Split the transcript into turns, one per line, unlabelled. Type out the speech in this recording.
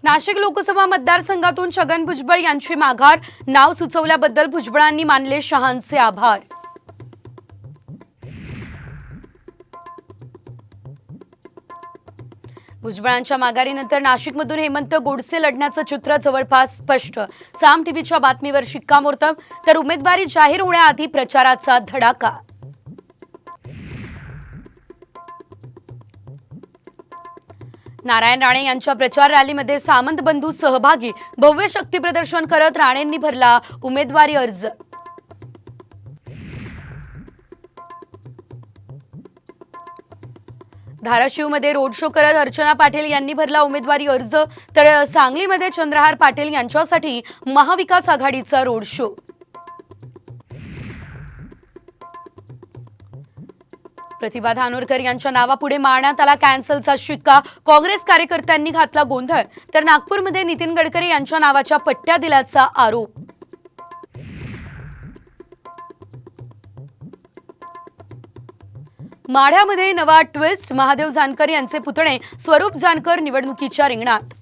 नाशिक लोकसभा मतदारसंघातून छगन भुजबळ यांची माघार, नाव सुचवल्याबद्दल भुजबळांनी मानले शहांचे आभार। भुजबळांच्या माघारीनंतर नाशिकमधून हेमंत गोडसे लढण्याचं चित्र जवळपास स्पष्ट। साम टीव्हीच्या बातमीवर शिक्कामोर्तब, तर उमेदवारी जाहीर होण्याआधी प्रचाराचा धडाका। नारायण राणे यांच्या प्रचार रॅलीमध्ये सामंत बंधू सहभागी, भव्य शक्ती प्रदर्शन करत राणेंनी भरला उमेदवारी अर्ज। धाराशिवमध्ये रोड शो करत अर्चना पाटील यांनी भरला उमेदवारी अर्ज, तर सांगलीमध्ये चंद्रहार पाटील यांच्यासाठी महाविकास आघाडीचा रोड शो। प्रतिभा धानोरकर यांच्या नावापुढे मारण्यात आला कॅन्सलचा शिक्का, काँग्रेस कार्यकर्त्यांनी घातला गोंधळ, तर नागपूरमध्ये नितीन गडकरी यांच्या नावाच्या पट्ट्या दिल्याचा आरोप। माढ्यामध्ये नवा ट्विस्ट, महादेव जानकर यांचे पुतणे स्वरूप जानकर निवडणुकीच्या रिंगणात।